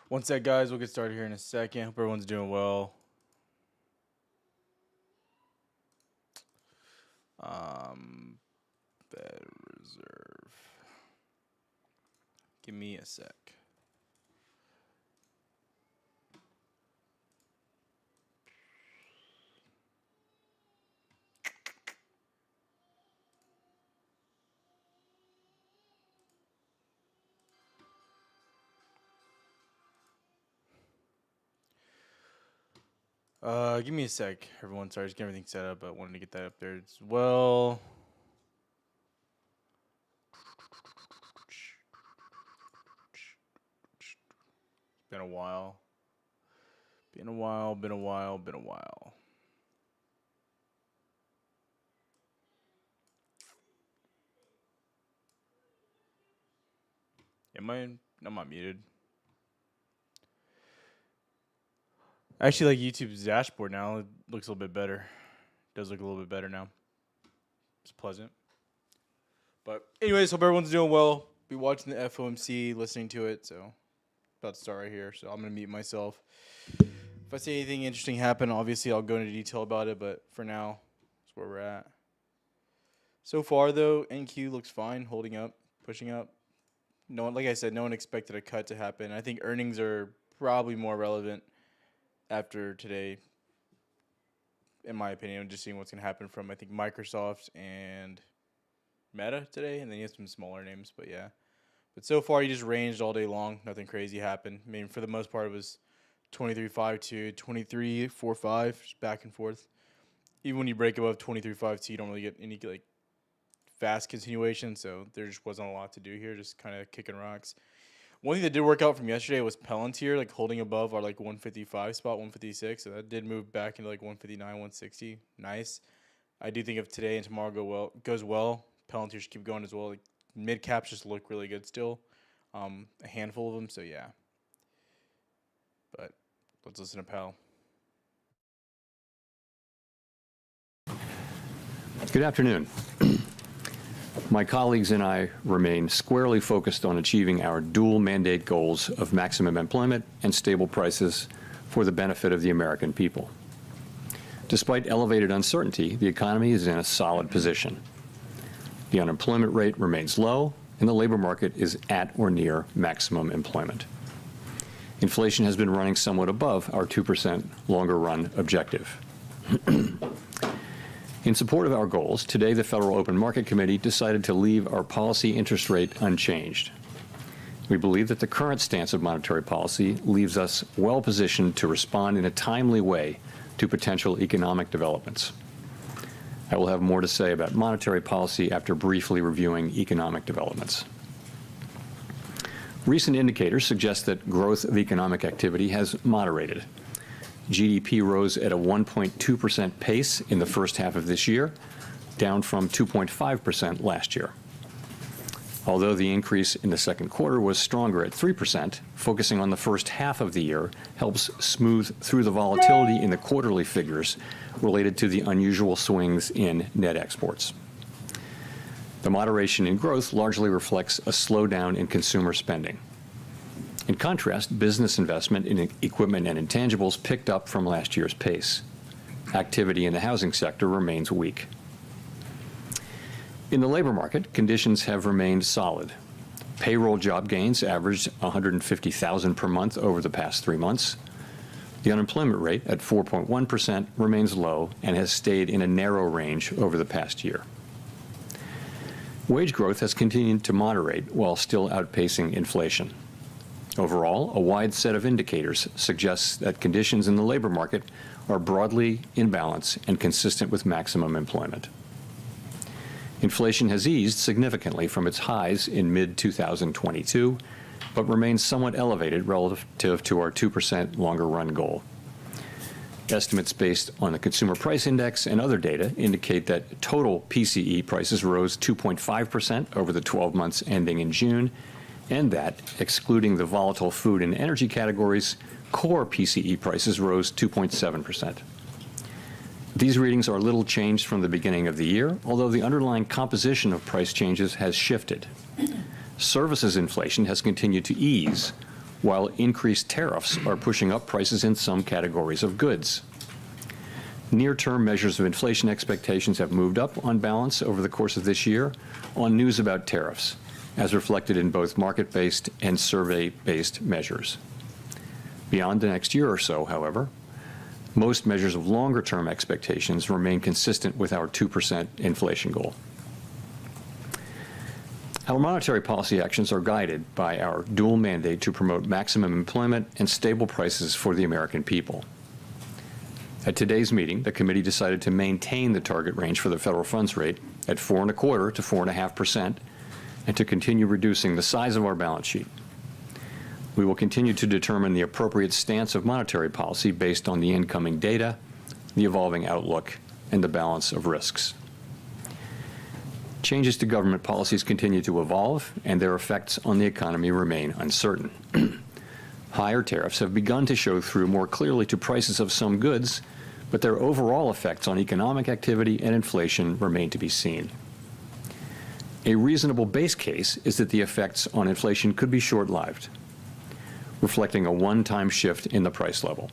One sec, guys. We'll get started here in a second. Hope everyone's doing well. Fed Reserve. Give me a sec. Give me a sec, everyone. Sorry, just getting everything set up, but wanted to get that up there as well. Been a while. Been a while. I'm not muted. I actually like YouTube's dashboard now. It looks a little bit better. It does look a little bit better now. It's pleasant. But anyways, hope everyone's doing well. Be watching the FOMC, listening to it. So about to start right here. So I'm gonna mute myself. If I see anything interesting happen, obviously I'll go into detail about it. But for now, that's where we're at. So far though, NQ looks fine, holding up, pushing up. No one, like I said, no one expected a cut to happen. I think earnings are probably more relevant after today, in my opinion, just seeing what's going to happen from, I think, Microsoft and Meta today, and then you have some smaller names, but yeah. But so far, you just ranged all day long. Nothing crazy happened. I mean, for the most part, it was 23.52, 23.45, just back and forth. Even when you break above 23.52, you don't really get any, like, fast continuation, so there just wasn't a lot to do here, just kind of kicking rocks. One thing that did work out from yesterday was Palantir, like holding above our like 155 spot, 156. So that did move back into like 159, 160. Nice. I do think if today and tomorrow goes well, Palantir should keep going as well. Like mid caps just look really good still. A handful of them. So yeah. But let's listen to Powell. Good afternoon. My colleagues and I remain squarely focused on achieving our dual mandate goals of maximum employment and stable prices for the benefit of the American people. Despite elevated uncertainty, the economy is in a solid position. The unemployment rate remains low, and the labor market is at or near maximum employment. Inflation has been running somewhat above our 2% longer run objective. In support of our goals, today the Federal Open Market Committee decided to leave our policy interest rate unchanged. We believe that the current stance of monetary policy leaves us well positioned to respond in a timely way to potential economic developments. I will have more to say about monetary policy after briefly reviewing economic developments. Recent indicators suggest that growth of economic activity has moderated. GDP rose at a 1.2% pace in the first half of this year, down from 2.5% last year. Although the increase in the second quarter was stronger at 3%, focusing on the first half of the year helps smooth through the volatility in the quarterly figures related to the unusual swings in net exports. The moderation in growth largely reflects a slowdown in consumer spending. In contrast, business investment in equipment and intangibles picked up from last year's pace. Activity in the housing sector remains weak. In the labor market, conditions have remained solid. Payroll job gains averaged 150,000 per month over the past 3 months. The unemployment rate at 4.1% remains low and has stayed in a narrow range over the past year. Wage growth has continued to moderate while still outpacing inflation. Overall, a wide set of indicators suggests that conditions in the labor market are broadly in balance and consistent with maximum employment. Inflation has eased significantly from its highs in mid-2022, but remains somewhat elevated relative to our 2% longer run goal. Estimates based on the Consumer Price Index and other data indicate that total PCE prices rose 2.5% over the 12 months ending in June, and that, excluding the volatile food and energy categories, core PCE prices rose 2.7%. These readings are little changed from the beginning of the year, although the underlying composition of price changes has shifted. Services inflation has continued to ease, while increased tariffs are pushing up prices in some categories of goods. Near-term measures of inflation expectations have moved up on balance over the course of this year on news about tariffs, as reflected in both market-based and survey-based measures. Beyond the next year or so, however, most measures of longer-term expectations remain consistent with our 2% inflation goal. Our monetary policy actions are guided by our dual mandate to promote maximum employment and stable prices for the American people. At today's meeting, the committee decided to maintain the target range for the federal funds rate at 4.25% to 4.5%, and to continue reducing the size of our balance sheet. We will continue to determine the appropriate stance of monetary policy based on the incoming data, the evolving outlook, and the balance of risks. Changes to government policies continue to evolve, and their effects on the economy remain uncertain. Higher tariffs have begun to show through more clearly to prices of some goods, but their overall effects on economic activity and inflation remain to be seen. A reasonable base case is that the effects on inflation could be short-lived, reflecting a one-time shift in the price level.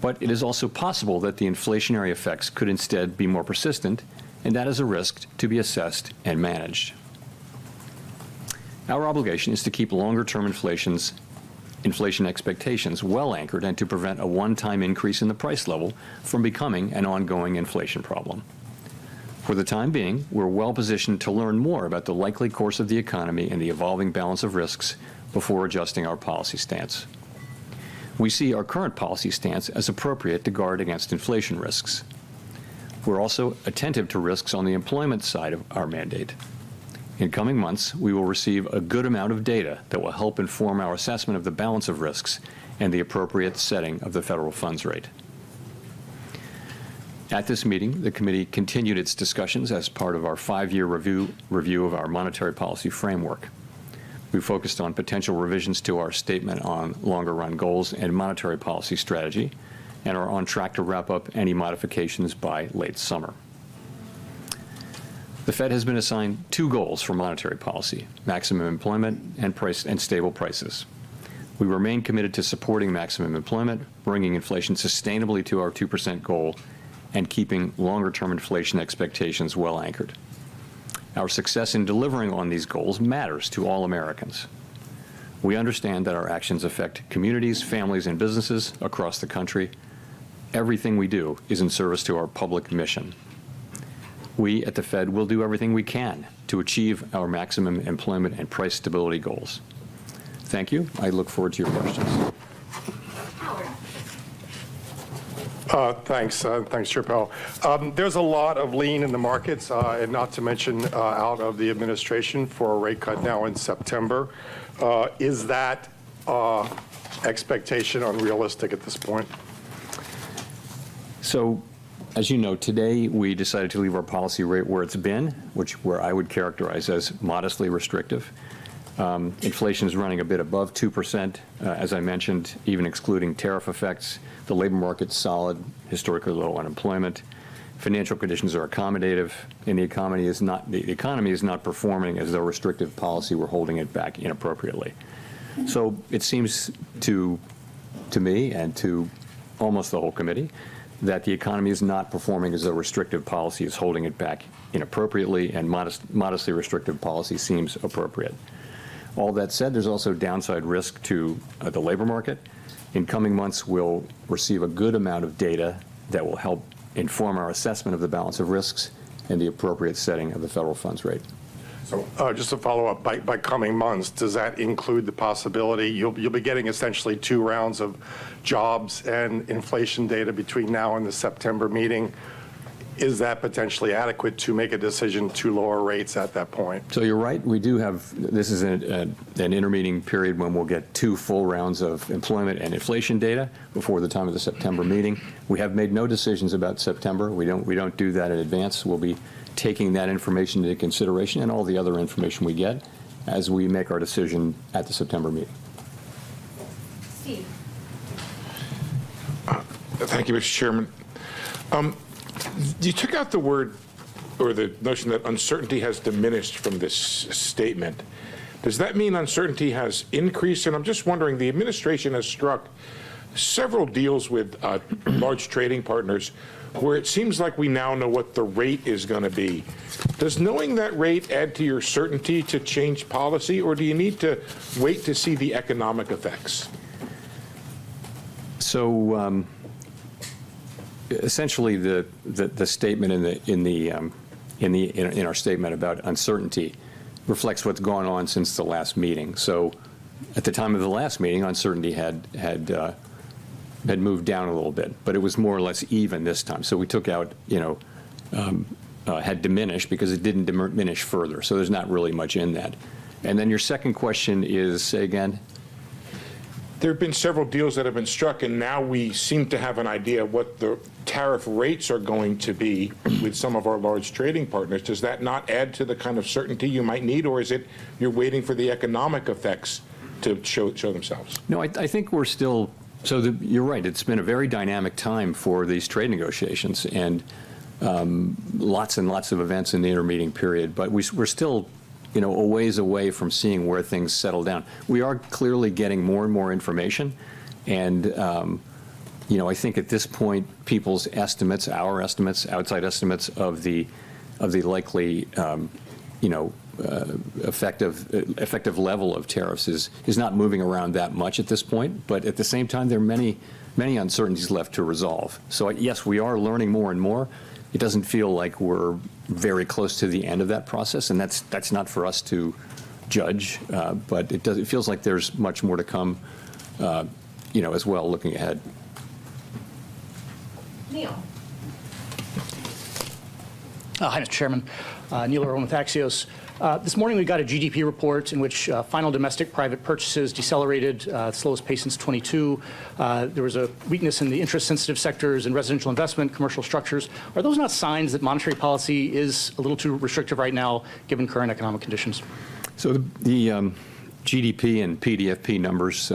But it is also possible that the inflationary effects could instead be more persistent, and that is a risk to be assessed and managed. Our obligation is to keep longer-term inflation expectations well anchored and to prevent a one-time increase in the price level from becoming an ongoing inflation problem. For the time being, we're well positioned to learn more about the likely course of the economy and the evolving balance of risks before adjusting our policy stance. We see our current policy stance as appropriate to guard against inflation risks. We're also attentive to risks on the employment side of our mandate. In coming months, we will receive a good amount of data that will help inform our assessment of the balance of risks and the appropriate setting of the federal funds rate. At this meeting, the committee continued its discussions as part of our 5-year review of our monetary policy framework. We focused on potential revisions to our statement on longer-run goals and monetary policy strategy, and are on track to wrap up any modifications by late summer. The Fed has been assigned 2 goals for monetary policy: maximum employment and stable prices. We remain committed to supporting maximum employment, bringing inflation sustainably to our 2% goal, and keeping longer-term inflation expectations well anchored. Our success in delivering on these goals matters to all Americans. We understand that our actions affect communities, families, and businesses across the country. Everything we do is in service to our public mission. We at the Fed will do everything we can to achieve our maximum employment and price stability goals. Thank you. I look forward to your questions. Thanks, Chair Powell. There's a lot of lean in the markets, and not to mention out of the administration for a rate cut now in September. Is that expectation unrealistic at this point? So, as you know, today we decided to leave our policy rate where it's been, where I would characterize as modestly restrictive. Inflation is running a bit above 2%, as I mentioned, even excluding tariff effects. The labor market's solid, historically low unemployment. Financial conditions are accommodative, and the economy is not performing as though restrictive policy were holding it back inappropriately. So it seems to me and to almost the whole committee that the economy is not performing as though restrictive policy is holding it back inappropriately, and modestly restrictive policy seems appropriate. All that said, there's also downside risk to the labor market. In coming months, we'll receive a good amount of data that will help inform our assessment of the balance of risks and the appropriate setting of the federal funds rate. So just to follow up, by coming months, does that include the possibility you'll be getting essentially 2 rounds of jobs and inflation data between now and the September meeting? Is that potentially adequate to make a decision to lower rates at that point? So you're right. We do have, this is an intermeeting period when we'll get 2 full rounds of employment and inflation data before the time of the September meeting. We have made no decisions about September. We don't do that in advance. We'll be taking that information into consideration and all the other information we get as we make our decision at the September meeting. Steve. Thank you, Mr. Chairman. You took out the word or the notion that uncertainty has diminished from this statement. Does that mean uncertainty has increased? And I'm just wondering, the administration has struck several deals with large trading partners where it seems like we now know what the rate is going to be. Does knowing that rate add to your certainty to change policy, or do you need to wait to see the economic effects? So essentially, the statement in our statement about uncertainty reflects what's gone on since the last meeting. So at the time of the last meeting, uncertainty had moved down a little bit, but it was more or less even this time. So we took out, had diminished because it didn't diminish further. So there's not really much in that. And then your second question is, say again? There have been several deals that have been struck, and now we seem to have an idea of what the tariff rates are going to be with some of our large trading partners. Does that not add to the kind of certainty you might need, or is it you're waiting for the economic effects to show themselves? No, I think we're still, you're right, it's been a very dynamic time for these trade negotiations, and lots and lots of events in the intermeeting period, but we're still a ways away from seeing where things settle down. We are clearly getting more and more information, and I think at this point, people's estimates, our estimates, outside estimates of the likely, effective level of tariffs is not moving around that much at this point. But at the same time, there are many uncertainties left to resolve. So yes, we are learning more and more. It doesn't feel like we're very close to the end of that process, and that's not for us to judge. But it feels like there's much more to come, as well, looking ahead. Neil. Hi, Mr. Chairman. Neil Irwin with Axios. This morning we got a GDP report in which final domestic private purchases decelerated, slowest pace since 22. There was a weakness in the interest-sensitive sectors and residential investment, commercial structures. Are those not signs that monetary policy is a little too restrictive right now, given current economic conditions? So the GDP and PDFP numbers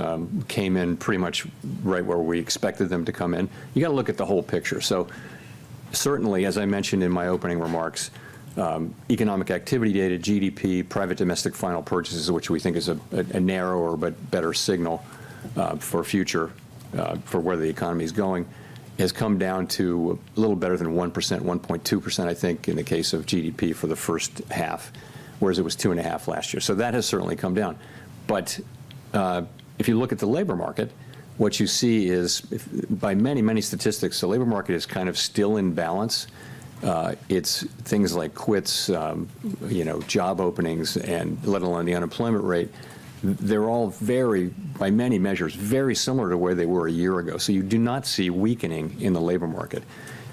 came in pretty much right where we expected them to come in. You got to look at the whole picture. So certainly, as I mentioned in my opening remarks, economic activity data, GDP, private domestic final purchases, which we think is a narrower but better signal for future, for where the economy is going, has come down to a little better than 1%, 1.2%, I think, in the case of GDP for the first half, whereas it was 2.5% last year. So that has certainly come down. But if you look at the labor market, what you see is, by many, many statistics, the labor market is kind of still in balance. It's things like quits, job openings, and let alone the unemployment rate. They're all by many measures, very similar to where they were a year ago. So you do not see weakening in the labor market.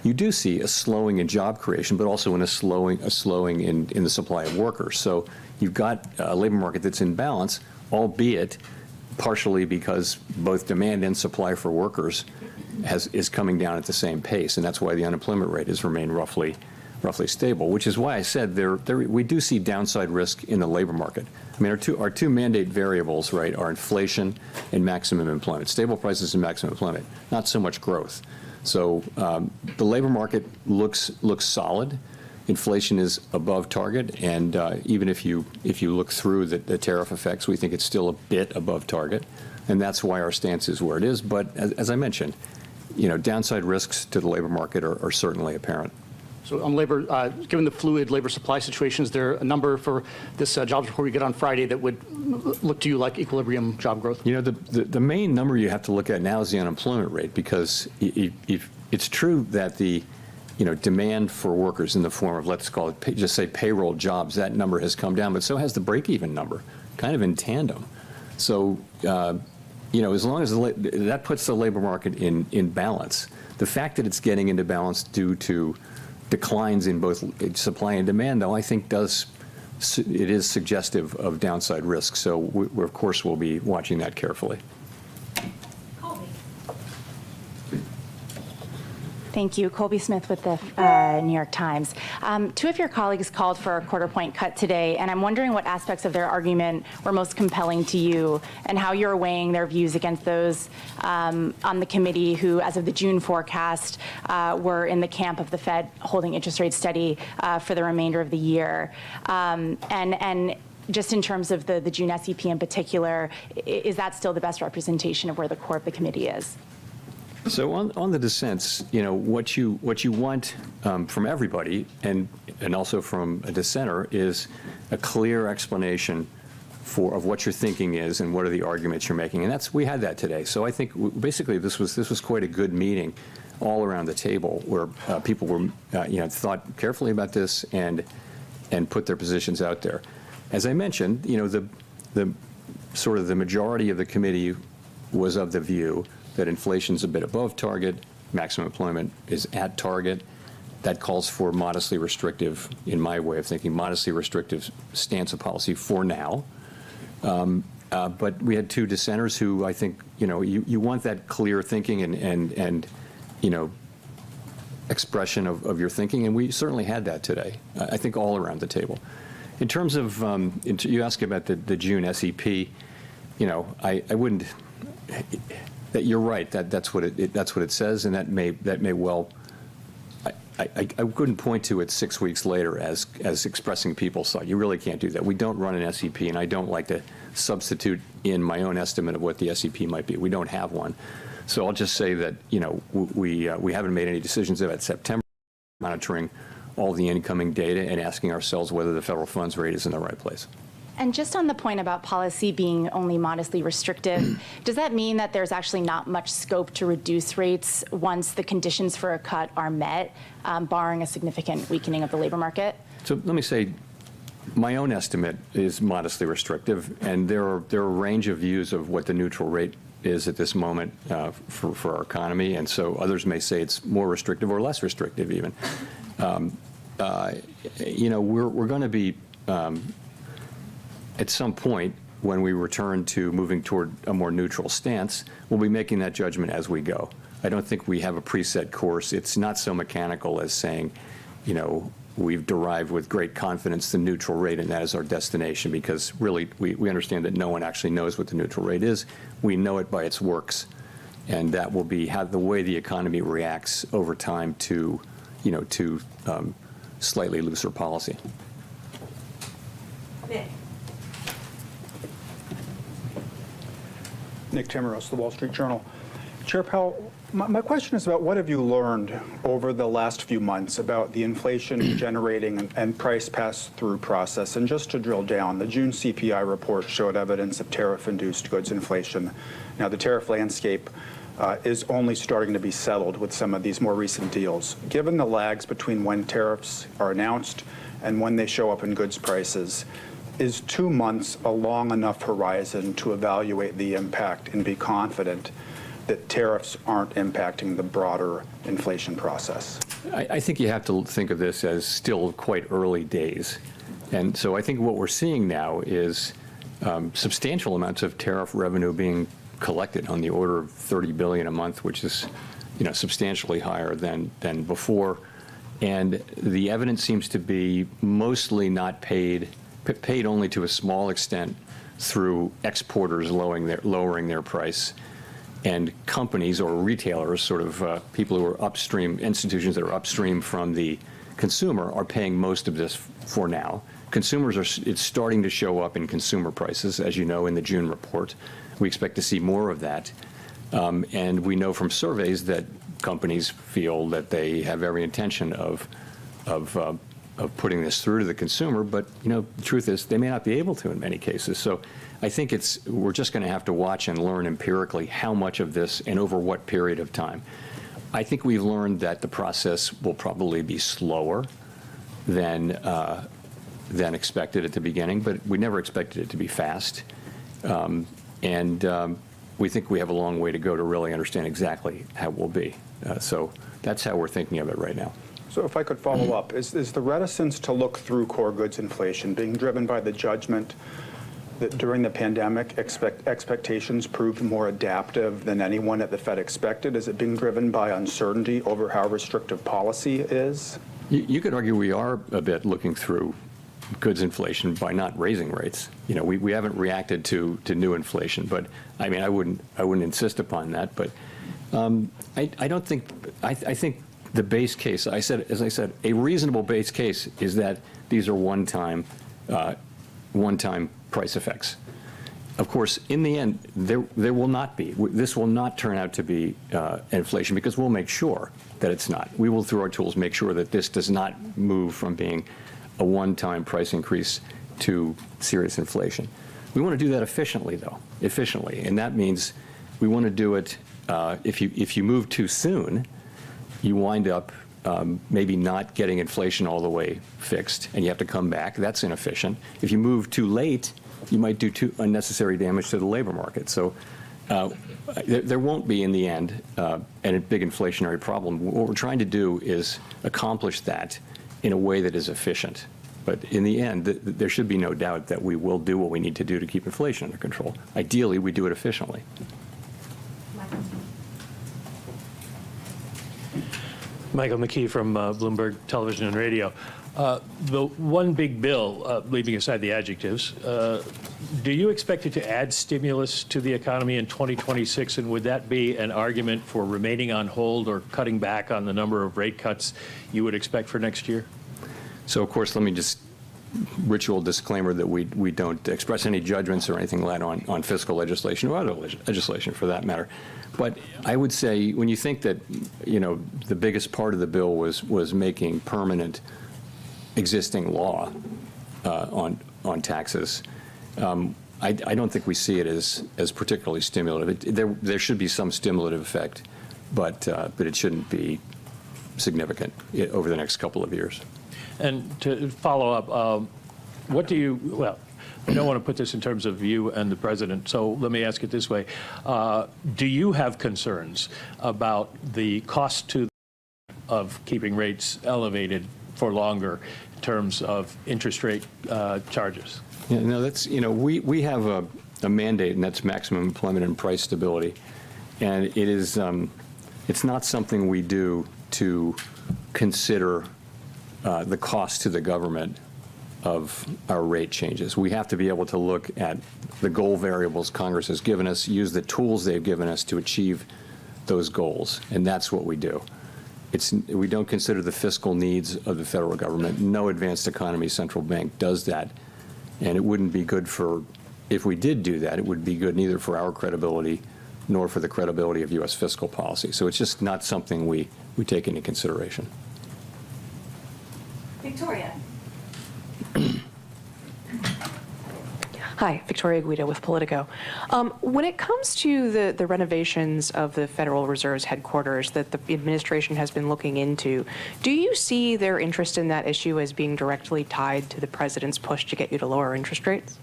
You do see a slowing in job creation, but also a slowing in the supply of workers. So you've got a labor market that's in balance, albeit partially because both demand and supply for workers is coming down at the same pace, and that's why the unemployment rate has remained roughly stable, which is why I said we do see downside risk in the labor market. I mean, our two mandate variables, right, are inflation and maximum employment, stable prices and maximum employment, not so much growth. So the labor market looks solid. Inflation is above target, and even if you look through the tariff effects, we think it's still a bit above target, and that's why our stance is where it is. But as I mentioned, downside risks to the labor market are certainly apparent. So on labor, given the fluid labor supply situation, is there a number for this jobs report we get on Friday that would look to you like equilibrium job growth? The main number you have to look at now is the unemployment rate, because it's true that the demand for workers in the form of, let's call it, just say payroll jobs, that number has come down, but so has the break-even number, kind of in tandem. So, as long as that puts the labor market in balance, the fact that it's getting into balance due to declines in both supply and demand, though, I think it is suggestive of downside risk. So we of course, will be watching that carefully. Thank you. Colby Smith with the New York Times. Two of your colleagues called for a quarter-point cut today, and I'm wondering what aspects of their argument were most compelling to you and how you're weighing their views against those on the committee who, as of the June forecast, were in the camp of the Fed holding interest rates steady for the remainder of the year. And just in terms of the June SEP in particular, is that still the best representation of where the core of the committee is? So on the dissents, what you want from everybody and also from a dissenter is a clear explanation of what your thinking is and what are the arguments you're making, and we had that today. So I think basically this was quite a good meeting all around the table where people were thought carefully about this and put their positions out there. As I mentioned, the sort of the majority of the committee was of the view that inflation's a bit above target, maximum employment is at target. That calls for modestly restrictive, in my way of thinking, modestly restrictive stance of policy for now. But we had two dissenters who I think, you want that clear thinking and expression of your thinking, and we certainly had that today, I think all around the table. In terms of, you asked about the June SEP, I wouldn't, that you're right, that's what it says, and that may well, I couldn't point to it 6 weeks later as expressing people's thought. You really can't do that. We don't run an SEP, and I don't like to substitute in my own estimate of what the SEP might be. We don't have one. So I'll just say that, we haven't made any decisions about September, monitoring all the incoming data and asking ourselves whether the federal funds rate is in the right place. And just on the point about policy being only modestly restrictive, does that mean that there's actually not much scope to reduce rates once the conditions for a cut are met, barring a significant weakening of the labor market? So let me say, my own estimate is modestly restrictive, and there are a range of views of what the neutral rate is at this moment for our economy, and so others may say it's more restrictive or less restrictive even. We're going to be at some point, when we return to moving toward a more neutral stance, we'll be making that judgment as we go. I don't think we have a preset course. It's not so mechanical as saying, we've derived with great confidence the neutral rate and that is our destination, because really we understand that no one actually knows what the neutral rate is. We know it by its works, and that will be the way the economy reacts over time to slightly looser policy. Nick Timmeros, The Wall Street Journal. Chair Powell, my question is about what have you learned over the last few months about the inflation generating and price pass-through process? And just to drill down, the June CPI report showed evidence of tariff-induced goods inflation. Now, the tariff landscape is only starting to be settled with some of these more recent deals. Given the lags between when tariffs are announced and when they show up in goods prices, is 2 months a long enough horizon to evaluate the impact and be confident that tariffs aren't impacting the broader inflation process? I think you have to think of this as still quite early days. And so I think what we're seeing now is substantial amounts of tariff revenue being collected on the order of $30 billion a month, which is substantially higher than before. And the evidence seems to be mostly not paid only to a small extent through exporters lowering their price, and companies or retailers, sort of people who are upstream, institutions that are upstream from the consumer, are paying most of this for now. It's starting to show up in consumer prices, as you know, in the June report. We expect to see more of that. And we know from surveys that companies feel that they have every intention of putting this through to the consumer, but the truth is they may not be able to in many cases. So I think we're just going to have to watch and learn empirically how much of this and over what period of time. I think we've learned that the process will probably be slower than expected at the beginning, but we never expected it to be fast. We think we have a long way to go to really understand exactly how it will be. So that's how we're thinking of it right now. So if I could follow up, is the reticence to look through core goods inflation being driven by the judgment that during the pandemic expectations proved more adaptive than anyone at the Fed expected? Is it being driven by uncertainty over how restrictive policy is? You could argue we are a bit looking through goods inflation by not raising rates. We haven't reacted to new inflation, but I mean I wouldn't insist upon that. But I think the base case, as I said, a reasonable base case is that these are one-time one-time price effects. Of course, in the end, there will not be. This will not turn out to be inflation because we'll make sure that it's not. We will, through our tools, make sure that this does not move from being a one-time price increase to serious inflation. We want to do that efficiently, though, and that means we want to do it. If you move too soon, you wind up maybe not getting inflation all the way fixed, and you have to come back. That's inefficient. If you move too late, you might do unnecessary damage to the labor market. So there won't be, in the end, a big inflationary problem. What we're trying to do is accomplish that in a way that is efficient. But in the end, there should be no doubt that we will do what we need to do to keep inflation under control. Ideally, we do it efficiently. Michael McKee from Bloomberg Television and Radio. The one big bill, leaving aside the adjectives, do you expect it to add stimulus to the economy in 2026? And would that be an argument for remaining on hold or cutting back on the number of rate cuts you would expect for next year? So, of course, let me just ritual disclaimer that we don't express any judgments or anything like that on fiscal legislation or other legislation for that matter. But I would say when you think that, the biggest part of the bill was making permanent existing law on taxes, I don't think we see it as particularly stimulative. There should be some stimulative effect, but it shouldn't be significant over the next couple of years. And to follow up, I don't want to put this in terms of you and the president, so let me ask it this way. Do you have concerns about the cost of keeping rates elevated for longer in terms of interest rate charges? Yeah, no, that's, we have a mandate, and that's maximum employment and price stability. And it is, it's not something we do to consider the cost to the government of our rate changes. We have to be able to look at the goal variables Congress has given us, use the tools they've given us to achieve those goals, and that's what we do. We don't consider the fiscal needs of the federal government. No advanced economy central bank does that, and it wouldn't be good if we did do that, it would be good neither for our credibility nor for the credibility of U.S. fiscal policy. So it's just not something we take into consideration. Victoria. Hi, Victoria Guido with Politico. When it comes to the renovations of the Federal Reserve's headquarters that the administration has been looking into, do you see their interest in that issue as being directly tied to the president's push to get you to lower interest rates?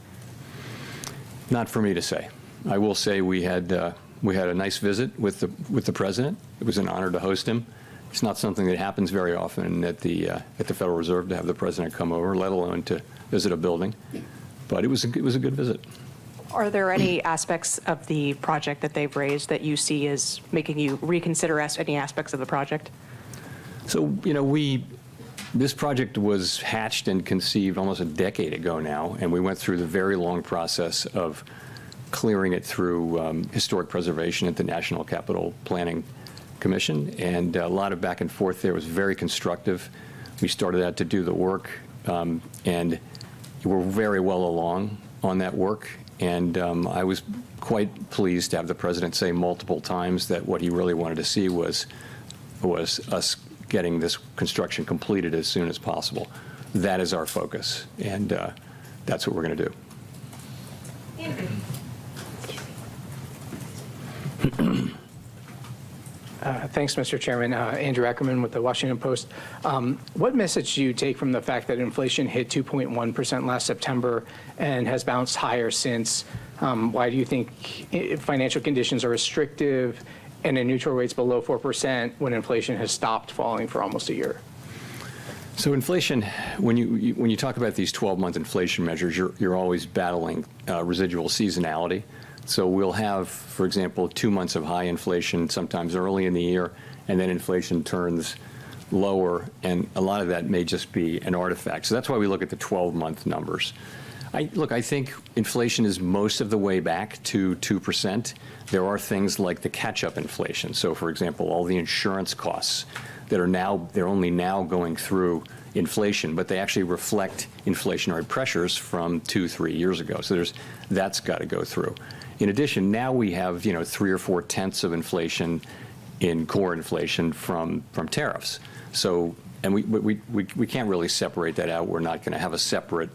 Not for me to say. I will say we had a nice visit with the president. It was an honor to host him. It's not something that happens very often at the Federal Reserve to have the president come over, let alone to visit a building. But it was a good visit. Are there any aspects of the project that they've raised that you see as making you reconsider any aspects of the project? So, this project was hatched and conceived almost a decade ago now, and we went through the very long process of clearing it through historic preservation at the National Capital Planning Commission, and a lot of back and forth there. It was very constructive. We started out to do the work, and we're very well along on that work, and I was quite pleased to have the president say multiple times that what he really wanted to see was us getting this construction completed as soon as possible. That is our focus, and that's what we're going to do. Andrew. Thanks, Mr. Chairman. Andrew Ackerman with the Washington Post. What message do you take from the fact that inflation hit 2.1% last September and has bounced higher since? Why do you think financial conditions are restrictive and a neutral rate's below 4% when inflation has stopped falling for almost a year? So inflation, when you talk about these 12-month inflation measures, you're always battling residual seasonality. So we'll have, for example, 2 months of high inflation sometimes early in the year, and then inflation turns lower, and a lot of that may just be an artifact. So that's why we look at the 12-month numbers. I think inflation is most of the way back to 2%. There are things like the catch-up inflation. So, for example, all the insurance costs that they're only now going through inflation, but they actually reflect inflationary pressures from 2-3 years ago. So that's got to go through. In addition, now we have 3 or 4 tenths of inflation in core inflation from tariffs. So, and we can't really separate that out. We're not going to have a separate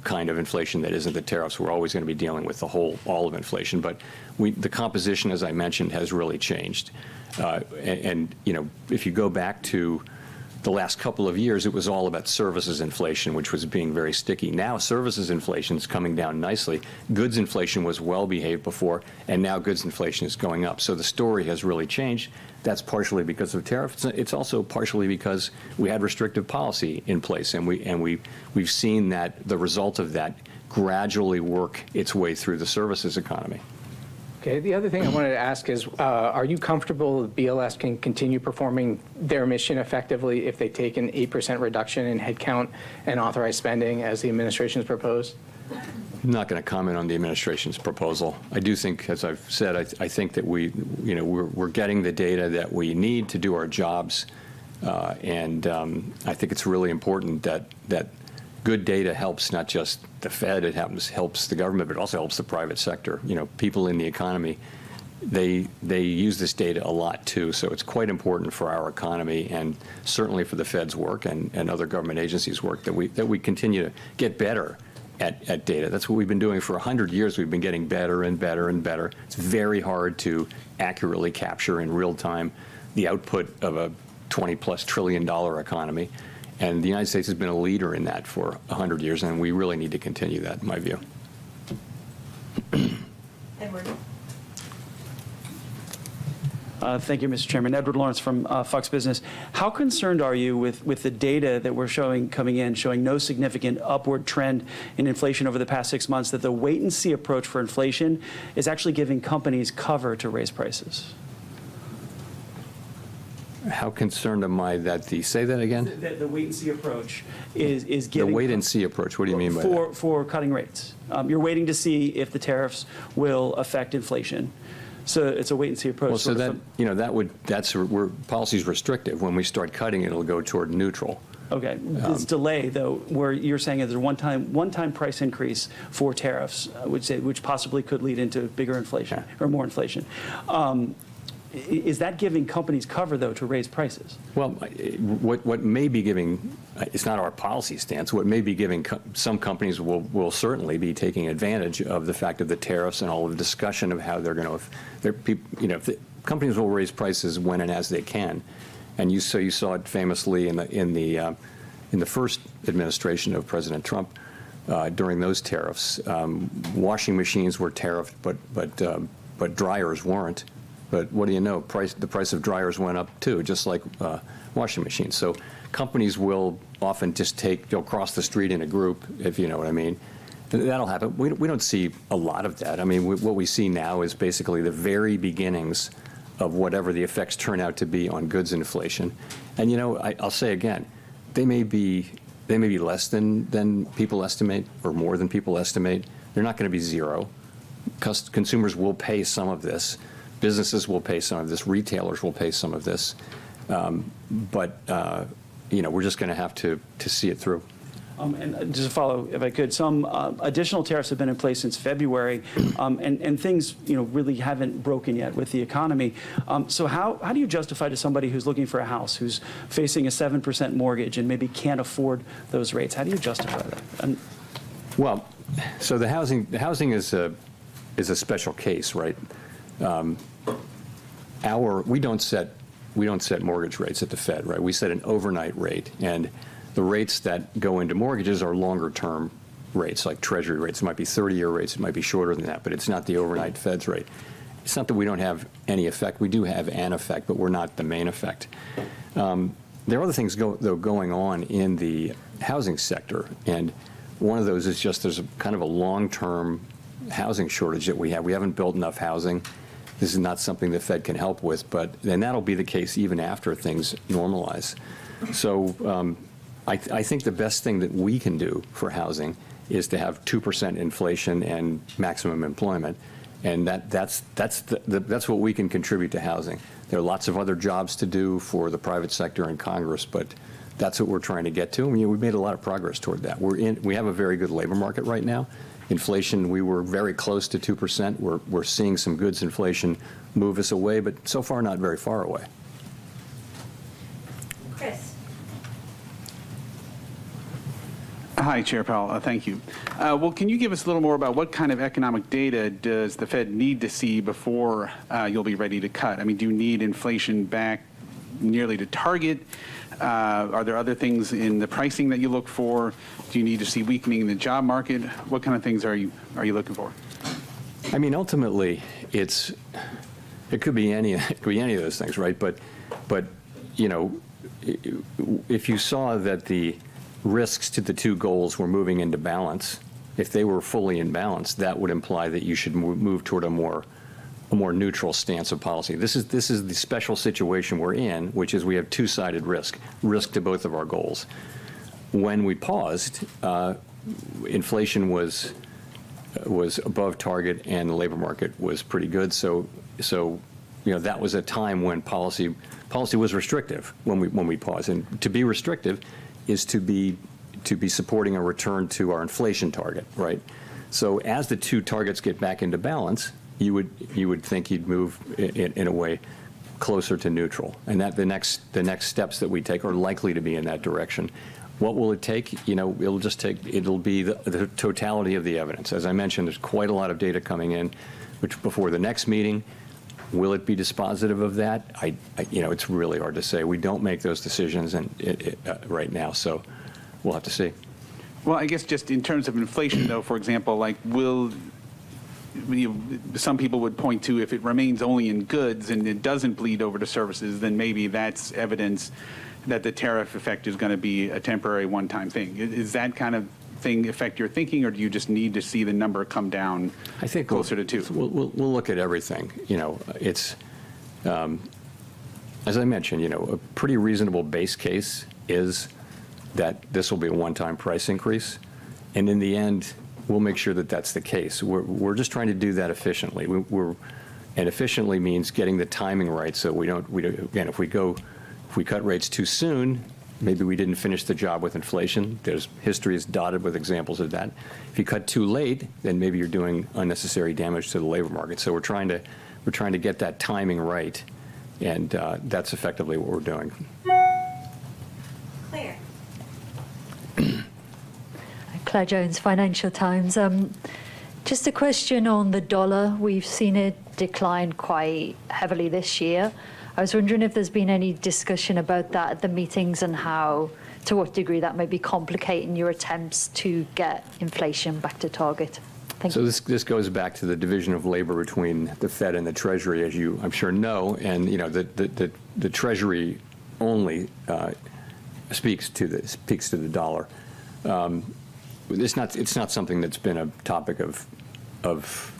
kind of inflation that isn't the tariffs. We're always going to be dealing with all of inflation. But the composition, as I mentioned, has really changed. And if you go back to the last couple of years, it was all about services inflation, which was being very sticky. Now services inflation is coming down nicely. Goods inflation was well behaved before, and now goods inflation is going up. So the story has really changed. That's partially because of tariffs. It's also partially because we had restrictive policy in place, and we've seen that the result of that gradually work its way through the services economy. Okay, the other thing I wanted to ask is, are you comfortable that BLS can continue performing their mission effectively if they take an 8% reduction in headcount and authorized spending as the administration's proposed? I'm not going to comment on the administration's proposal. I do think, as I've said, I think that we're getting the data that we need to do our jobs, and I think it's really important that good data helps not just the Fed, it helps the government, but it also helps the private sector. People in the economy, they use this data a lot too, so it's quite important for our economy and certainly for the Fed's work and other government agencies' work that we continue to get better at data. That's what we've been doing for 100 years. We've been getting better and better and better. It's very hard to accurately capture in real time the output of a $20+ trillion economy. And the United States has been a leader in that for 100 years, and we really need to continue that, in my view. Edward. Thank you, Mr. Chairman. Edward Lawrence from Fox Business. How concerned are you with the data that we're coming in, showing no significant upward trend in inflation over the past 6 months, that the wait-and-see approach for inflation is actually giving companies cover to raise prices? How concerned am I that say that again? The wait-and-see approach is giving... The wait-and-see approach, what do you mean by that? For cutting rates. You're waiting to see if the tariffs will affect inflation. So it's a wait-and-see approach. Well, so that's where policy's restrictive. When we start cutting, it'll go toward neutral. Okay. This delay, though, where you're saying there's a one-time price increase for tariffs, which possibly could lead into bigger inflation or more inflation. Is that giving companies cover, though, to raise prices? Well, what may be giving, it's not our policy stance, what may be giving some companies will certainly be taking advantage of the fact of the tariffs and all of the discussion of how they're going to, companies will raise prices when and as they can. And you saw it famously in the first administration of President Trump during those tariffs. Washing machines were tariffed, but dryers weren't. But what do you know? The price of dryers went up too, just like washing machines. So companies will often just they'll cross the street in a group, if you know what I mean. That'll happen. We don't see a lot of that. I mean, what we see now is basically the very beginnings of whatever the effects turn out to be on goods inflation. And I'll say again, they may be less than people estimate or more than people estimate. They're not going to be zero. Consumers will pay some of this. Businesses will pay some of this. Retailers will pay some of this. But we're just going to have to see it through. And just to follow, if I could, some additional tariffs have been in place since February, and things really haven't broken yet with the economy. So how do you justify to somebody who's looking for a house, who's facing a 7% mortgage and maybe can't afford those rates? How do you justify that? Well, so the housing is a special case, right? We don't set mortgage rates at the Fed, right? We set an overnight rate, and the rates that go into mortgages are longer term rates, like Treasury rates. It might be 30-year rates, it might be shorter than that, but it's not the overnight Fed's rate. It's not that we don't have any effect. We do have an effect, but we're not the main effect. There are other things going on in the housing sector, and one of those is just there's kind of a long-term housing shortage that we have. We haven't built enough housing. This is not something the Fed can help with, and that'll be the case even after things normalize. So I think the best thing that we can do for housing is to have 2% inflation and maximum employment, and that's what we can contribute to housing. There are lots of other jobs to do for the private sector and Congress, but that's what we're trying to get to. I mean, we've made a lot of progress toward that. We have a very good labor market right now. Inflation, we were very close to 2%. We're seeing some goods inflation move us away, but so far not very far away. Chris. Hi, Chair Powell. Thank you. Well, can you give us a little more about what kind of economic data does the Fed need to see before you'll be ready to cut? I mean, do you need inflation back nearly to target? Are there other things in the pricing that you look for? Do you need to see weakening in the job market? What kind of things are you looking for? I mean, ultimately, it could be any of those things, right? But you know, if you saw that the risks to the two goals were moving into balance, if they were fully in balance, that would imply that you should move toward a more neutral stance of policy. This is the special situation we're in, which is we have two-sided risk to both of our goals. When we paused, inflation was above target and the labor market was pretty good. So you know, that was a time when policy was restrictive when we paused. And to be restrictive is to be supporting a return to our inflation target, right? So as the two targets get back into balance, you would think you'd move in a way closer to neutral, and that the next steps that we take are likely to be in that direction. What will it take? You know, it'll be the totality of the evidence. As I mentioned, there's quite a lot of data coming in, which before the next meeting. Will it be dispositive of that? You know, it's really hard to say. We don't make those decisions right now, so we'll have to see. Well, I guess just in terms of inflation, though, for example, like some people would point to if it remains only in goods and it doesn't bleed over to services, then maybe that's evidence that the tariff effect is going to be a temporary one-time thing. Is that kind of thing affect your thinking, or do you just need to see the number come down closer to 2? We'll look at everything. You know, it's, as I mentioned, you know, a pretty reasonable base case is that this will be a one-time price increase. And in the end, we'll make sure that that's the case. We're just trying to do that efficiently. And efficiently means getting the timing right so we don't again, if we cut rates too soon, maybe we didn't finish the job with inflation. History is dotted with examples of that. If you cut too late, then maybe you're doing unnecessary damage to the labor market. So we're trying to get that timing right, and that's effectively what we're doing. Claire. Claire Jones, Financial Times. Just a question on the dollar. We've seen it decline quite heavily this year. I was wondering if there's been any discussion about that at the meetings and to what degree that might be complicating your attempts to get inflation back to target. Thank you. So this goes back to the division of labor between the Fed and the Treasury, as you I'm sure know, and you know the Treasury only speaks to the dollar. It's not something that's been a topic of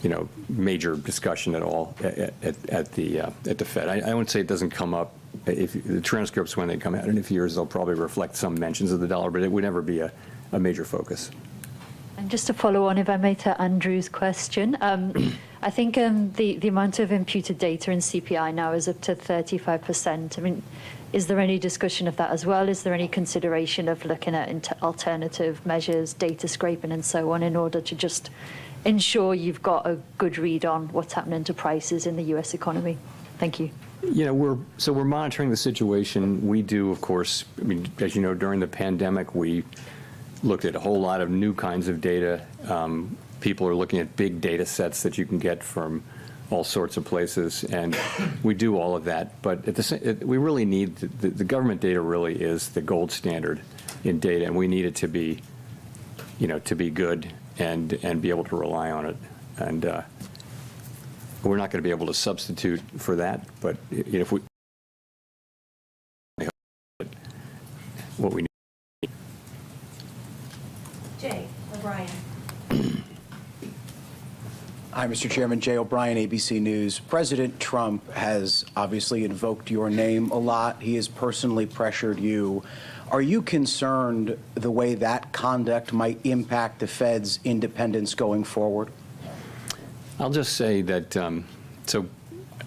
you know, major discussion at all at the Fed. I wouldn't say it doesn't come up. If the transcripts, when they come out in a few years, they'll probably reflect some mentions of the dollar, but it would never be a major focus. And just to follow on, if I may, to Andrew's question, I think the amount of imputed data in CPI now is up to 35%. I mean, is there any discussion of that as well? Is there any consideration of looking at alternative measures, data scraping and so on, in order to just ensure you've got a good read on what's happening to prices in the U.S. economy? Thank you. You know, we're monitoring the situation. We do, of course, I mean, as you know, during the pandemic, we looked at a whole lot of new kinds of data. People are looking at big data sets that you can get from all sorts of places, and we do all of that. But at the same, we really need the government data. Really is the gold standard in data, and we need it to be, you know, to be good and be able to rely on it. And we're not going to be able to substitute for that, but you know, if we what we need. Jay O'Brien. Hi, Mr. Chairman. Jay O'Brien, ABC News. President Trump has obviously invoked your name a lot. He has personally pressured you. Are you concerned the way that conduct might impact the Fed's independence going forward? I'll just say that, so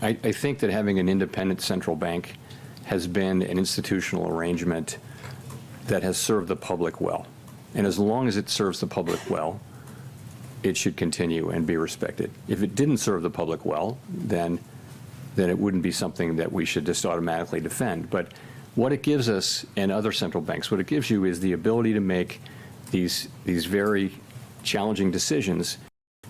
I think that having an independent central bank has been an institutional arrangement that has served the public well. And as long as it serves the public well, it should continue and be respected. If it didn't serve the public well, then it wouldn't be something that we should just automatically defend. But what it gives us and other central banks, what it gives you is the ability to make these very challenging decisions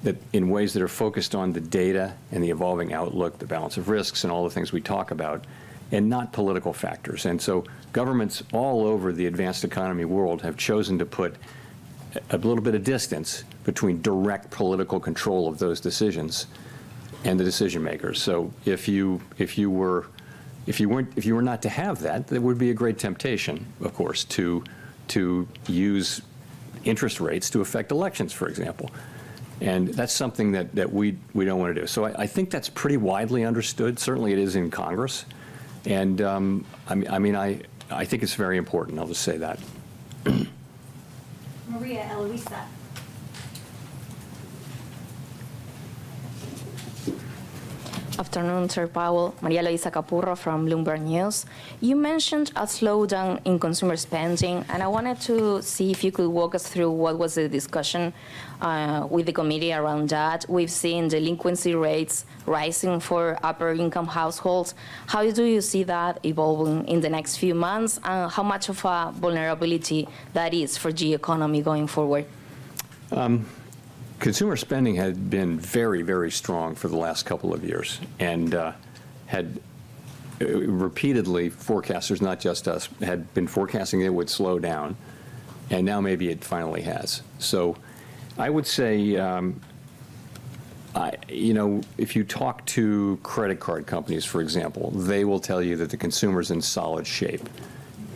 that in ways that are focused on the data and the evolving outlook, the balance of risks and all the things we talk about, and not political factors. And so governments all over the advanced economy world have chosen to put a little bit of distance between direct political control of those decisions and the decision makers. So if you were not to have that, there would be a great temptation, of course, to use interest rates to affect elections, for example. And that's something that we don't want to do. So I think that's pretty widely understood. Certainly it is in Congress. And I think it's very important. I'll just say that. Maria Eloisa. Afternoon, Sir Powell. Maria Luisa Capurro from Bloomberg News. You mentioned a slowdown in consumer spending, and I wanted to see if you could walk us through what was the discussion with the committee around that. We've seen delinquency rates rising for upper-income households. How do you see that evolving in the next few months, and how much of a vulnerability that is for the economy going forward? Consumer spending had been very, very strong for the last couple of years, and had repeatedly, forecasters, not just us, had been forecasting it would slow down, and now maybe it finally has. So I would say, if you talk to credit card companies, for example, they will tell you that the consumer's in solid shape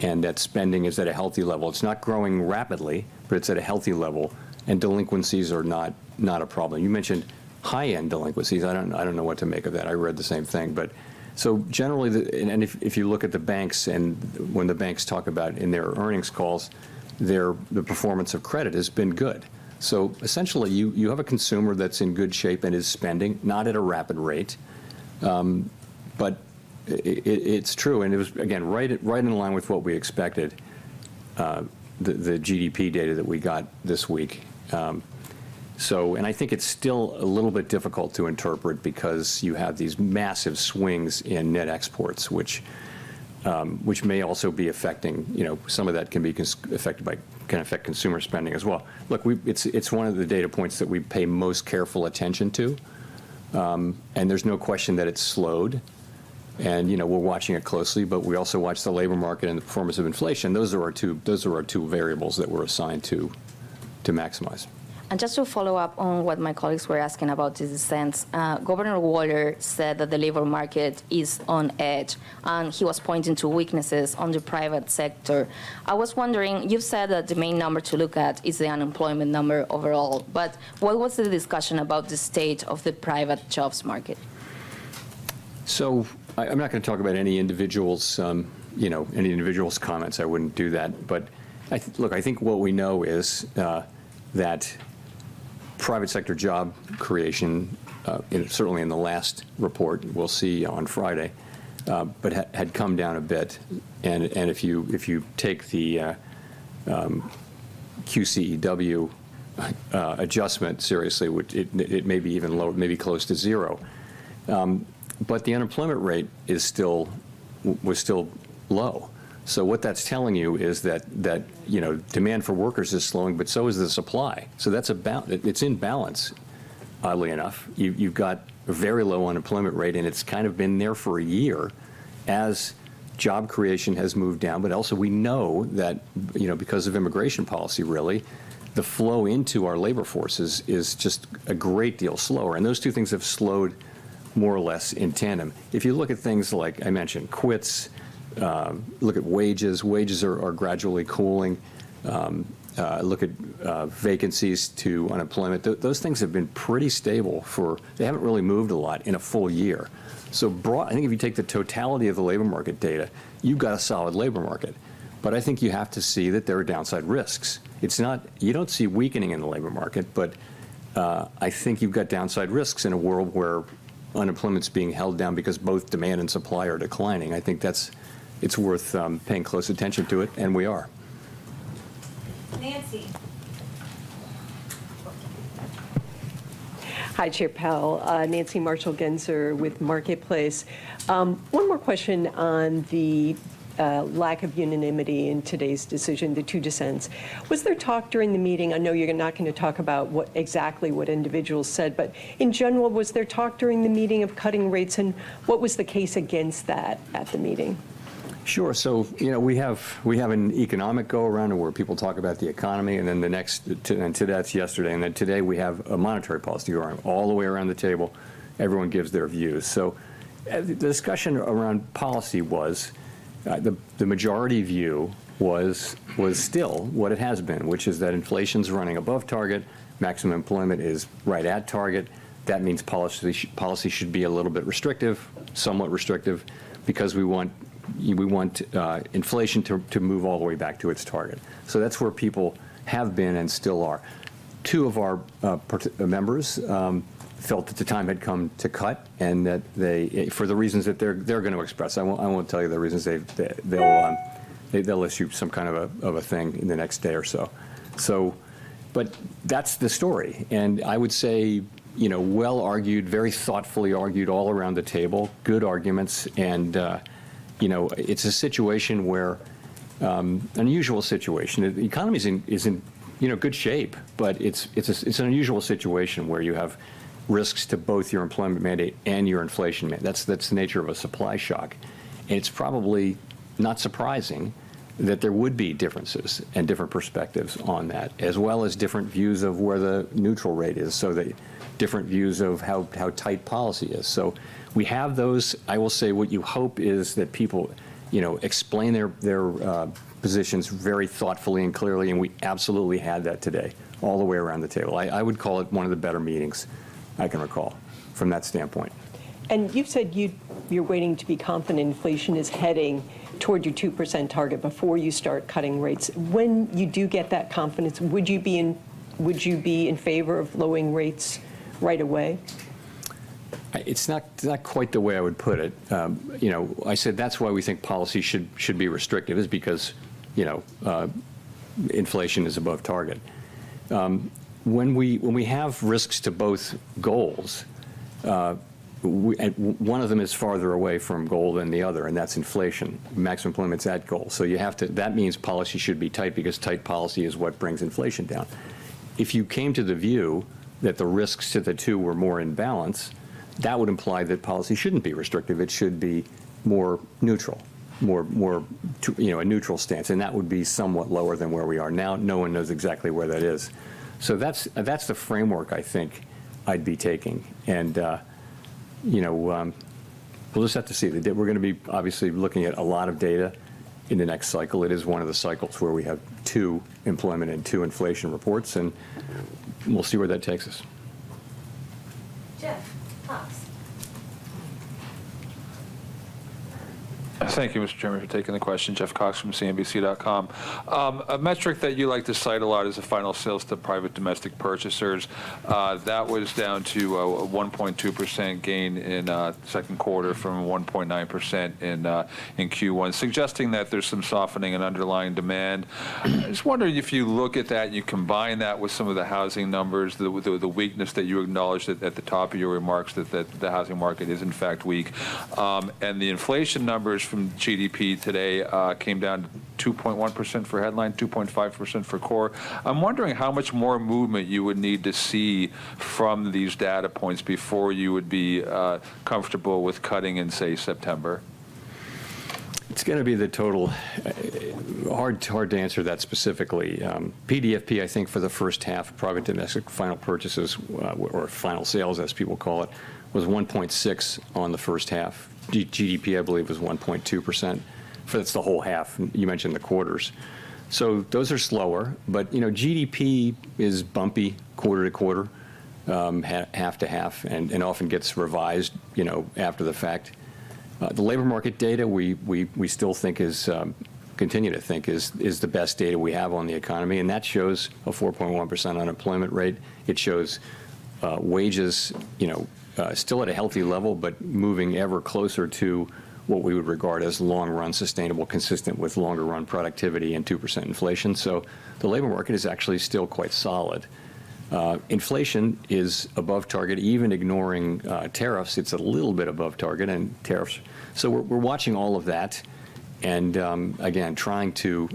and that spending is at a healthy level. It's not growing rapidly, but it's at a healthy level. And delinquencies are not a problem. You mentioned high-end delinquencies. I don't know what to make of that. I read the same thing. But so generally, and if you look at the banks, and when the banks talk about in their earnings calls, the performance of credit has been good. So essentially, you have a consumer that's in good shape and is spending, not at a rapid rate, but it's true. And it was, again, right in line with what we expected. The GDP data that we got this week. And I think it's still a little bit difficult to interpret because you have these massive swings in net exports, which may also be affecting, some of that can affect consumer spending as well. Look, it's one of the data points that we pay most careful attention to, and there's no question that it's slowed. And we're watching it closely, but we also watch the labor market and the performance of inflation. Those are our two variables that we're assigned to maximize. And just to follow up on what my colleagues were asking about this sense, Governor Waller said that the labor market is on edge, and he was pointing to weaknesses on the private sector. I was wondering, you've said that the main number to look at is the unemployment number overall, but what was the discussion about the state of the private jobs market? So I'm not going to talk about any individual's, any individual's comments. I wouldn't do that. But I think what we know is that private sector job creation, certainly in the last report we'll see on Friday, but had come down a bit. And if you take the QCEW adjustment seriously, it may be even lower, maybe close to zero. But the unemployment rate was still low. So what that's telling you is that demand for workers is slowing, but so is the supply. So it's in balance, oddly enough. You've got a very low unemployment rate, and it's kind of been there for a year as job creation has moved down. But also we know that because of immigration policy, really, the flow into our labor forces is just a great deal slower, and those two things have slowed more or less in tandem. If you look at things like I mentioned, quits, look at wages. Wages are gradually cooling. Look at vacancies to unemployment. Those things have been pretty stable they haven't really moved a lot in a full year. So I think if you take the totality of the labor market data, you've got a solid labor market. But I think you have to see that there are downside risks. You don't see weakening in the labor market, but I think you've got downside risks in a world where unemployment's being held down because both demand and supply are declining. I think that's it's worth paying close attention to it, and we are. Nancy. Hi, Chair Powell. Nancy Marshall-Genzer with Marketplace. One more question on the lack of unanimity in today's decision, the two dissents. Was there talk during the meeting? I know you're not going to talk about exactly what individuals said, but in general, was there talk during the meeting of cutting rates, and what was the case against that at the meeting? Sure. So, we have an economic go-around where people talk about the economy, and then that's yesterday, and then today we have a monetary policy go-around. All the way around the table, everyone gives their views. So the discussion around policy was, the majority view was still what it has been, which is that inflation's running above target, maximum employment is right at target. That means policy should be a little bit restrictive, somewhat restrictive, because we want inflation to move all the way back to its target. So that's where people have been and still are. Two of our members felt that the time had come to cut, and that they, for the reasons that they're going to express. I won't tell you the reasons. They'll issue some kind of a thing in the next day or so. So, but that's the story, and I would say, well argued, very thoughtfully argued all around the table, good arguments, and it's a situation where, an unusual situation. The economy is in good shape, but it's an unusual situation where you have risks to both your employment mandate and your inflation mandate. That's the nature of a supply shock, and it's probably not surprising that there would be differences and different perspectives on that, as well as different views of where the neutral rate is, so that different views of how tight policy is. So we have those. I will say what you hope is that people, explain their positions very thoughtfully and clearly, and we absolutely had that today, all the way around the table. I would call it one of the better meetings I can recall from that standpoint. And you've said you're waiting to be confident inflation is heading toward your 2% target before you start cutting rates. When you do get that confidence, would you be in favor of lowering rates right away? It's not quite the way I would put it. I said that's why we think policy should be restrictive, is because inflation is above target. When we have risks to both goals, one of them is farther away from goal than the other, and that's inflation. Maximum employment's at goal, so that means policy should be tight, because tight policy is what brings inflation down. If you came to the view that the risks to the two were more in balance, that would imply that policy shouldn't be restrictive. It should be more neutral, a neutral stance, and that would be somewhat lower than where we are now. No one knows exactly where that is. So that's the framework I think I'd be taking, and we'll just have to see. We're going to be obviously looking at a lot of data in the next cycle. It is one of the cycles where we have 2 employment and 2 inflation reports, and we'll see where that takes us. Jeff Cox. Thank you, Mr. Chairman, for taking the question. Jeff Cox from CNBC.com. A metric that you like to cite a lot is the final sales to private domestic purchasers. That was down to a 1.2% gain in second quarter from 1.9% in Q1, suggesting that there's some softening in underlying demand. I just wondering if you look at that and you combine that with some of the housing numbers, the weakness that you acknowledged at the top of your remarks, that the housing market is in fact weak, and the inflation numbers from GDP today came down to 2.1% for headline, 2.5% for core. I'm wondering how much more movement you would need to see from these data points before you would be comfortable with cutting in, say, September. It's going to be the total. Hard to answer that specifically. PDFP, I think, for the first half, private domestic final purchases, or final sales, as people call it, was 1.6 on the first half. GDP, I believe, was 1.2%. That's the whole half. You mentioned the quarters. So those are slower, but GDP is bumpy quarter to quarter, half to half, and often gets revised, after the fact. The labor market data we still think continue to think is the best data we have on the economy, and that shows a 4.1% unemployment rate. It shows wages, still at a healthy level, but moving ever closer to what we would regard as long-run sustainable, consistent with longer-run productivity and 2% inflation. So the labor market is actually still quite solid. Inflation is above target, even ignoring tariffs. It's a little bit above target, and tariffs. So we're watching all of that, and again, trying to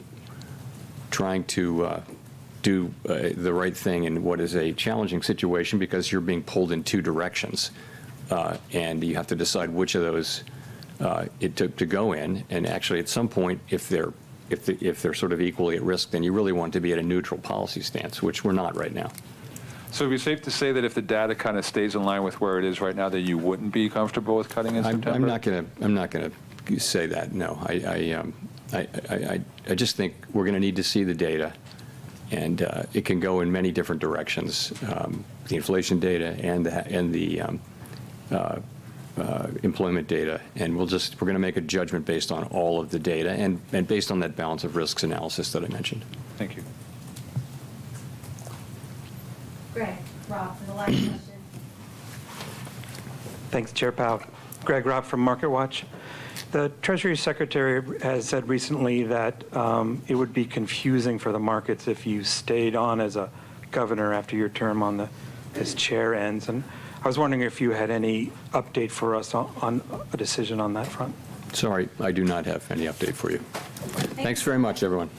do the right thing in what is a challenging situation because you're being pulled in two directions, and you have to decide which of those it took to go in. And actually, at some point, if they're sort of equally at risk, then you really want to be at a neutral policy stance, which we're not right now. So it'd be safe to say that if the data kind of stays in line with where it is right now, that you wouldn't be comfortable with cutting in September? I'm not going to say that. No, I just think we're going to need to see the data, and it can go in many different directions. The inflation data and the employment data, and we're going to make a judgment based on all of the data and based on that balance of risks analysis that I mentioned. Thank you. Greg, Rob, for the last question. Thanks, Chair Powell. Greg Robb from MarketWatch. The Treasury Secretary has said recently that it would be confusing for the markets if you stayed on as a governor after your term as chair ends. And I was wondering if you had any update for us on a decision on that front. Sorry, I do not have any update for you. Thanks very much, everyone.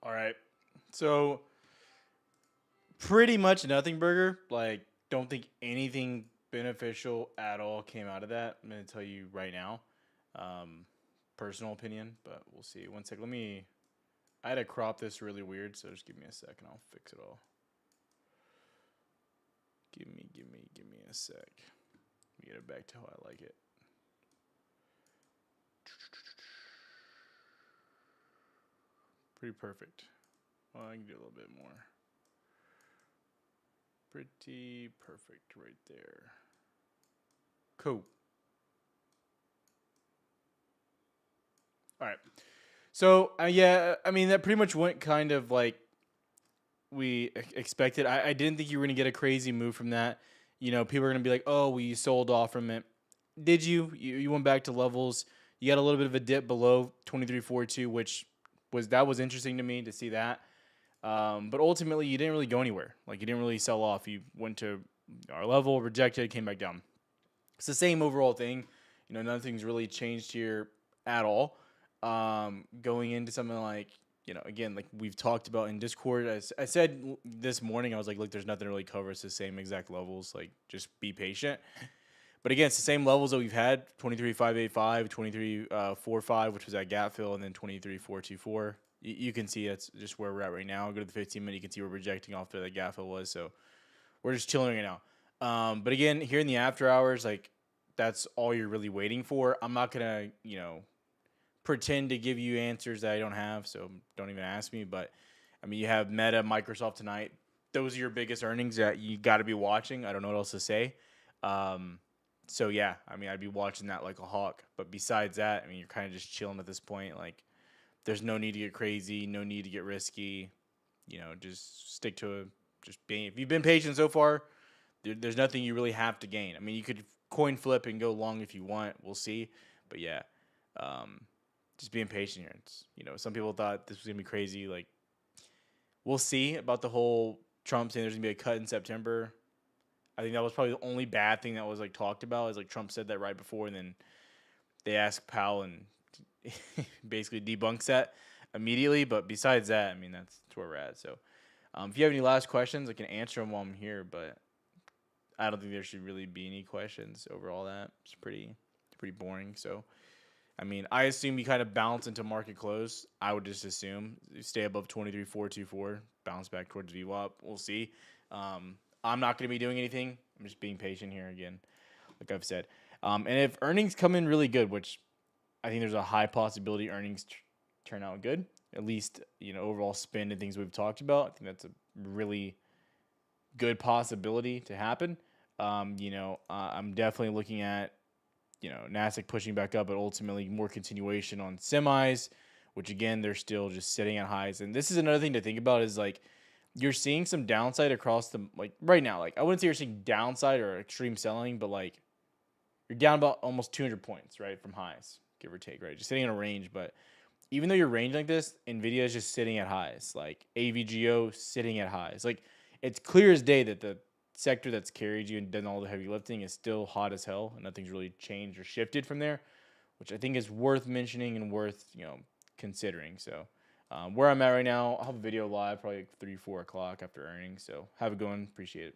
All right. So pretty much nothing, Burger. Like, don't think anything beneficial at all came out of that. I'm going to tell you right now. Personal opinion, but we'll see. One sec. I had to crop this really weird, so just give me a second. I'll fix it all. Give me a sec. Let me get it back to how I like it. Pretty perfect. Well, I can do a little bit more. Pretty perfect right there. Cool. All right. So, yeah, I mean, that pretty much went kind of like we expected. I didn't think you were going to get a crazy move from that. You know, people are going to be like, oh, well, you sold off from it. Did you? You went back to levels. You got a little bit of a dip below 23.42, which was interesting to me to see that. But ultimately, you didn't really go anywhere. Like, you didn't really sell off. You went to our level, rejected, came back down. It's the same overall thing. You know, nothing's really changed here at all. Going into something like, you know, again, like we've talked about in Discord, I said this morning, I was like, look, there's nothing to really cover. It's the same exact levels. Like, just be patient. But again, it's the same levels that we've had, 23.585, 23.45, which was that gap fill, and then 23.424. You can see that's just where we're at right now. Go to the 15-minute, you can see we're projecting off where that gap fill was. So we're just chilling right now. But again, here in the after hours, like, that's all you're really waiting for. I'm not going to, you know, pretend to give you answers that I don't have, so don't even ask me. But, I mean, you have Meta, Microsoft tonight. Those are your biggest earnings that you got to be watching. I don't know what else to say. So, yeah, I mean, I'd be watching that like a hawk. But besides that, I mean, you're kind of just chilling at this point. Like, there's no need to get crazy, no need to get risky. You know, just stick to just being. If you've been patient so far, there's nothing you really have to gain. I mean, you could coin flip and go long if you want. We'll see. But, yeah, just being patient here. It's, you know, some people thought this was going to be crazy. Like, we'll see about the whole Trump saying there's going to be a cut in September. I think that was probably the only bad thing that was, like, talked about, is, like, Trump said that right before, and then they asked Powell, and basically debunks that immediately. But besides that, I mean, that's where we're at. So if you have any last questions, I can answer them while I'm here, but I don't think there should really be any questions over all that. It's pretty boring. So, I mean, I assume you kind of bounce into market close. I would just assume you stay above 23.424, bounce back towards VWAP. We'll see. I'm not going to be doing anything. I'm just being patient here again, like I've said. And if earnings come in really good, which I think there's a high possibility earnings turn out good, at least, you know, overall spend and things we've talked about, I think that's a really good possibility to happen. You know, I'm definitely looking at Nasdaq pushing back up, but ultimately more continuation on semis, which again, they're still just sitting at highs. And this is another thing to think about is like, you're seeing some downside across the, like right now, like I wouldn't say you're seeing downside or extreme selling, but like you're down about almost 200 points, right? From highs, give or take, right? Just sitting in a range. But even though you're range like this, NVIDIA is just sitting at highs, like AVGO sitting at highs. Like it's clear as day that the sector that's carried you and done all the heavy lifting is still hot as hell, and nothing's really changed or shifted from there, which I think is worth mentioning and worth, considering. So where I'm at right now, I'll have a video live probably like 3, 4 o'clock after earnings. So have a good one. Appreciate it.